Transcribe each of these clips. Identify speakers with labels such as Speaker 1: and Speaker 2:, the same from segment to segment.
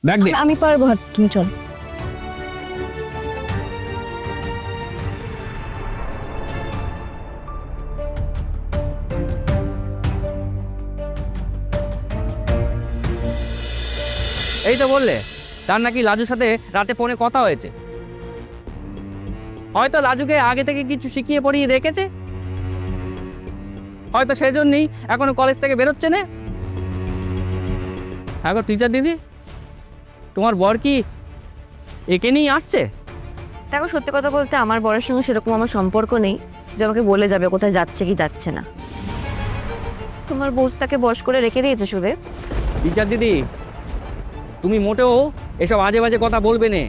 Speaker 1: Bag দে।
Speaker 2: আমি পারবো, তুমি চল।
Speaker 1: এই তো বললে তার নাকি লাজুর সাথে রাতে ফোনে কথা হয়েছে। হয়তো লাজুকে আগে থেকে কিছু শিখিয়ে পড়িয়ে রেখেছে, হয়তো সেই জন্যই এখনো কলেজ থেকে বেরোচ্ছে না। এখন টিচার দিদি, তোমার বর কি একে নিয়েই আসছে?
Speaker 2: দেখো, সত্যি কথা বলতে আমার বরের সঙ্গে সেরকম আমার সম্পর্ক নেই যে আমাকে বলে যাবে কোথায় যাচ্ছে কি যাচ্ছে না। তোমার বউ তাকে বশ করে রেখে দিয়েছে সুদেব।
Speaker 1: টিচার দিদি, তুমি মোটেও এসব আজে বাজে কথা বলবে না।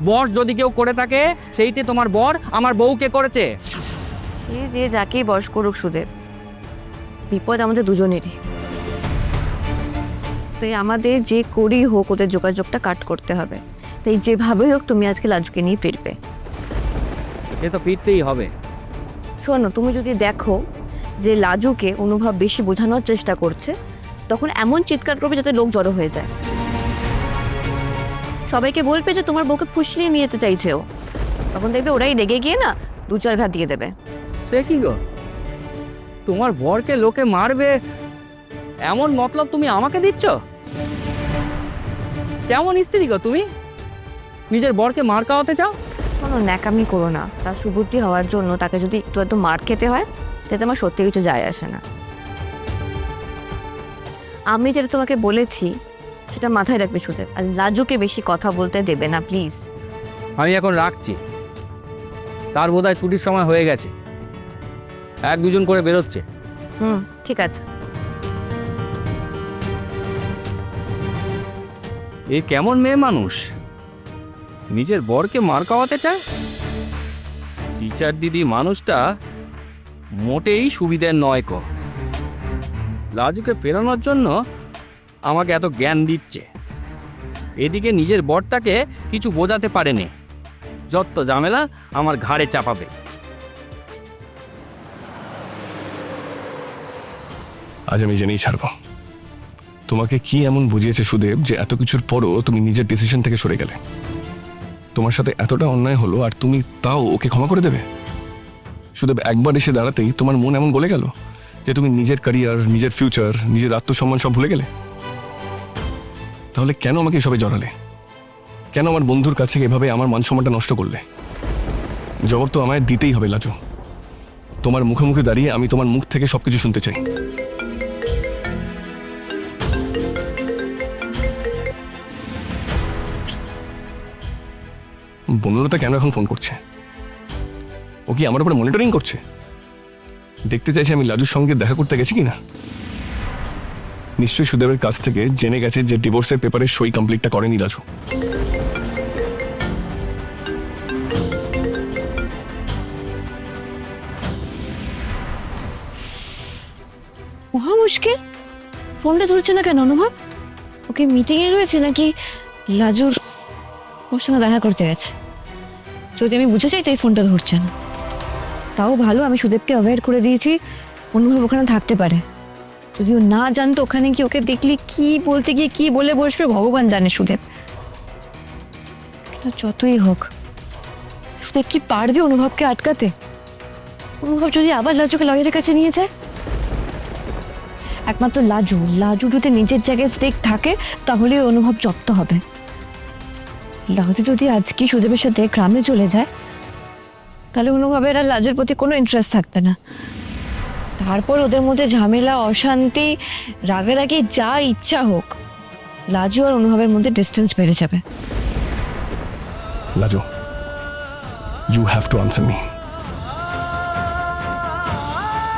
Speaker 1: বস যদি কেউ করে থাকে সেইটি তোমার বর আমার বউকে করেছে।
Speaker 2: সে যে যাকেই বশ করুক সুদেব, বিপদ আমাদের দুজনেরই। তাই আমাদের যে করেই হোক ওদের যোগাযোগটা কাট করতে হবে। তাই যেভাবেই হোক তুমি আজকে লাজুকে নিয়ে ফিরবে।
Speaker 1: সে তো ফিরতেই হবে।
Speaker 2: শোনো, তুমি যদি দেখো যে লাজুকে অনুভব বেশি বোঝানোর চেষ্টা করছে, তখন এমন চিৎকার করবে যাতে লোক জড়ো হয়ে যায়। সবাইকে বলবে যে তোমার বউকে ফুসলিয়ে নিয়ে যেতে চাইছে ও। তখন দেখবে ওরাই রেগে গিয়ে না 2-4 ঘা দিয়ে দেবে।
Speaker 1: সে কি গো, তোমার বরকে লোকে মারবে এমন মতলব তুমি আমাকে দিচ্ছ? কেমন স্ত্রী গো তুমি, নিজের বরকে মার খাওয়াতে চাও?
Speaker 2: শোনো, ন্যাকামি করো না। তার সুবুদ্ধি হওয়ার জন্য তাকে যদি একটু এত মার খেতে হয়, তাতে আমার সত্যি কিছু যায় আসে না। আমি যেটা তোমাকে বলেছি সেটা মাথায় রাখবে সুদেব। আর লাজুকে বেশি কথা বলতে দেবে না প্লিজ।
Speaker 1: আমি এখন রাখছি, তার বোধহয় ছুটির সময় হয়ে গেছে, 1-2 জন করে বেরোচ্ছে।
Speaker 2: ঠিক আছে।
Speaker 1: এ কেমন মেয়ে মানুষ, নিজের বরকে মার খাওয়াতে চায়? টিচার দিদি মানুষটা মোটেই সুবিধের নয়। লাজুকে ফেরানোর জন্য আমাকে এত জ্ঞান দিচ্ছে, এদিকে নিজের বরটাকে কিছু বোঝাতে পারেনি। যত ঝামেলা আমার ঘাড়ে চাপাবে।
Speaker 3: আজ আমি জেনেই ছাড়বো তোমাকে কি এমন বুঝিয়েছে সুদেব যে এত কিছুর পরও তুমি নিজের ডিসিশন থেকে সরে গেলে। তোমার সাথে এতটা অন্যায় হলো আর তুমি তাও ওকে ক্ষমা করে দেবে? সুদেব একবার এসে দাঁড়াতেই তোমার মন এমন গলে গেল যে তুমি নিজের ক্যারিয়ার, নিজের ফিউচার, নিজের আত্মসম্মান সব ভুলে গেলে? তাহলে কেন আমাকে এসবে জড়ালে? কেন আমার বন্ধুর কাছে এভাবে আমার মান সম্মানটা নষ্ট করলে? জবাব তো আমায় দিতেই হবে লাজু। তোমার মুখে মুখে দাঁড়িয়ে আমি তোমার মুখ থেকে সবকিছু শুনতে চাই। বনলতা কেন এখন ফোন করছে? ও কি আমার উপরে মনিটরিং করছে? দেখতে চাইছে আমি লাজুর সঙ্গে দেখা করতে গেছি কিনা। নিশ্চয়ই সুদেবের কাছ থেকে জেনে গেছে যে ডিভোর্সের পেপারে সই কমপ্লিটটা করেনি লাজু।
Speaker 2: মহা মুশকিল। ফোনটা ধরছে না কেন অনুভব? ওকে মিটিংয়ে রয়েছে নাকি লাজুর ওর সঙ্গে দেখা করতে গেছে? যদি আমি বুঝে চাই তাই ফোনটা ধরছেন। তাও ভালো, আমি সুদেবকে অ্যাভয়েড করে দিয়েছি, অনুভব ওখানে থাকতে পারে। যদি ও না জানতো ওখানে কি ওকে দেখলে কি বলতে গিয়ে কি বলে বসবে ভগবান জানে সুদেব। কিন্তু যতই হোক, সুদেব কি পারবে অনুভবকে আটকাতে? অনুভব যদি আবার লাজুকে লয়ারের কাছে নিয়ে যায়? একমাত্র লাজু যদি নিজের জায়গায় স্টেক থাকে তাহলে অনুভব জব্দ হবে। লাজু যদি আজকে সুদেবের সাথে গ্রামে চলে যায়, তাহলে অনুভবের আর লাজুর প্রতি কোনো ইন্টারেস্ট থাকবে না। তারপর ওদের মধ্যে ঝামেলা, অশান্তি, রাগারাগি যা ইচ্ছা হোক, লাজু আর অনুভবের মধ্যে ডিস্টেন্স বেড়ে যাবে।
Speaker 3: Laju, you have to answer me.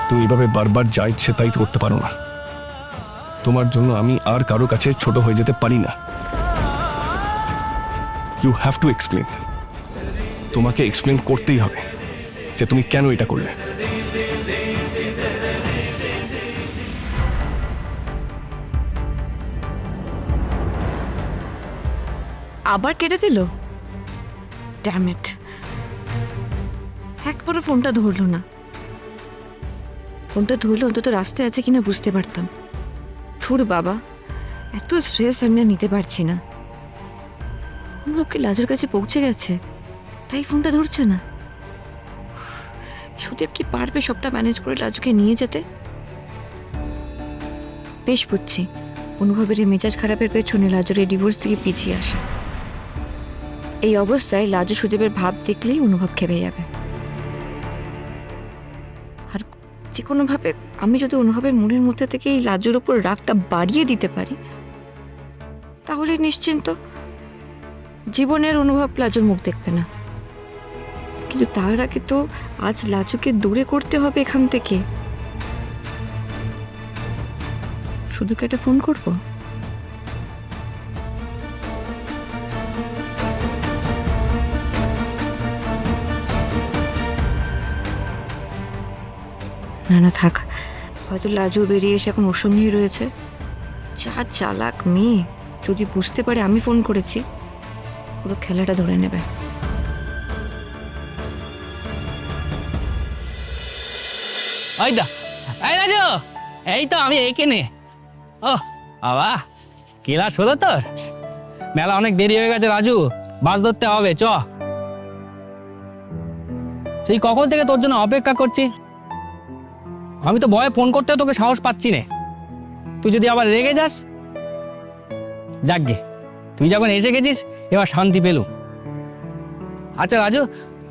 Speaker 3: তুমি এভাবে বারবার যা ইচ্ছে তাই করতে পারো না। তোমার জন্য আমি আর কারো কাছে ছোট হয়ে যেতে পারি না। You have to explain. তোমাকে এক্সপ্লেন করতেই হবে যে তুমি কেন এটা করলে।
Speaker 4: আবার কেটে দিল। ড্যাম ইট, একবারও ফোনটা ধরলো না। ফোনটা ধরলে অন্তত রাস্তায় আছে কিনা বুঝতে পারতাম। ধুর বাবা,
Speaker 2: এত স্ট্রেস আমি আর নিতে পারছি না। অনুভবকে লাজুর কাছে পৌঁছে গেছে, তাই ফোনটা ধরছে না। সুদেব কি পারবে সবটা ম্যানেজ করে লাজুকে নিয়ে যেতে? বেশ বুঝছি, অনুভবের এই মেজাজ খারাপের পেছনে লাজুর এই ডিভোর্স থেকে পিছিয়ে আসে। এই অবস্থায় লাজু সুদেবের ভাব দেখলেই অনুভব খেপে যাবে। আর যে কোনোভাবে আমি যদি অনুভবের মনের মধ্যে থেকে এই লাজুর ওপর রাগটা বাড়িয়ে দিতে পারি, তাহলে নিশ্চিন্ত জীবনের অনুভব লাজুর মুখ দেখবে না। কিন্তু তার আগে তো আজ লাজুকে দূরে করতে হবে এখান থেকে। শুধু কি একটা ফোন করবো? না না থাক, হয়তো লাজু বেরিয়ে এসে এখন ওর সঙ্গেই রয়েছে। যা চালাক মেয়ে, যদি বুঝতে পারে আমি ফোন করেছি, পুরো খেলাটা ধরে নেবে।
Speaker 1: ওই দা, এই রাজু, এই তো আমি এইখানে। ও বাবা, ক্লাস হলো তোর? মেলা অনেক দেরি হয়ে গেছে রাজু, বাস ধরতে হবে, চ। সেই কখন থেকে তোর জন্য অপেক্ষা করছি। আমি তো ভয়ে ফোন করতেও তোকে সাহস পাচ্ছি না। তুই যদি আবার রেগে যাস। যাকগে, তুই যখন এসে গেছিস এবার শান্তি পেলুম। আচ্ছা রাজু,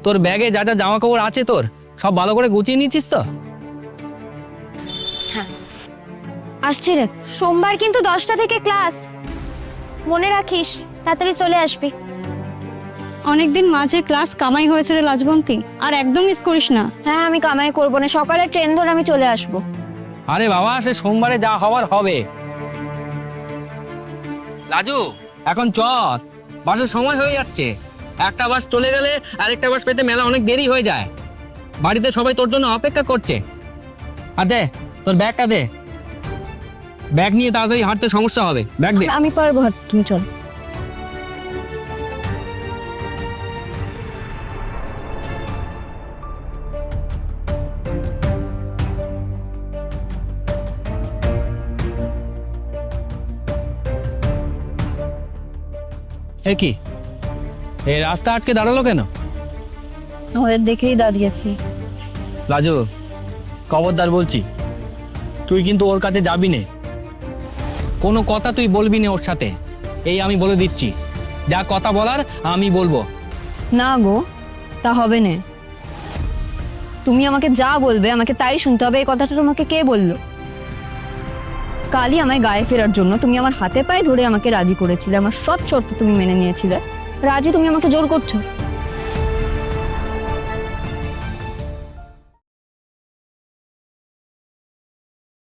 Speaker 1: তোর ব্যাগে যা যা জামা কাপড় আছে তোর সব ভালো করে গুছিয়ে নিচ্ছিস তো?
Speaker 5: আসছি রে। সোমবার কিন্তু 10টা থেকে ক্লাস, মনে রাখিস, তাড়াতাড়ি চলে আসবি।
Speaker 6: অনেকদিন মাঝে ক্লাস কামাই হয়েছে রে লাজবন্তী, আর একদম মিস করিস না।
Speaker 5: হ্যাঁ, আমি কামাই করবো না, সকালে ট্রেন ধরে আমি চলে আসবো।
Speaker 1: আরে বাবা, সে সোমবারে যা হওয়ার হবে। রাজু এখন চল, বাসের সময় হয়ে যাচ্ছে। একটা বাস চলে গেলে আরেকটা বাস পেতে মেলা অনেক দেরি হয়ে যায়। বাড়িতে সবাই তোর জন্য অপেক্ষা করছে। আর দে তোর ব্যাগটা দে, ব্যাগ নিয়ে তাড়াতাড়ি হাঁটতে সমস্যা হবে। ব্যাগ দে।
Speaker 5: আমি পারবো, তুমি চল।
Speaker 1: এ কি, এই রাস্তা আটকে দাঁড়ালো কেন?
Speaker 6: আমাদের দেখেই দাঁড়িয়েছি।
Speaker 1: রাজু খবরদার বলছি, তুই কিন্তু ওর কাছে যাবি নে। কোনো কথা তুই বলবি না ওর সাথে, এই আমি বলে দিচ্ছি। যা কথা বলার আমি বলবো।
Speaker 5: না গো, তা হবে না। তুমি আমাকে যা বলবে আমাকে তাই শুনতে হবে। এই কথাটা তোমাকে কে বললো? কালই আমায় গায়ে ফেরার জন্য তুমি আমার হাতে পায়ে ধরে আমাকে রাজি করেছিলে, আমার সব শর্ত তুমি মেনে নিয়েছিলে। রাজি তুমি আমাকে জোর করছো।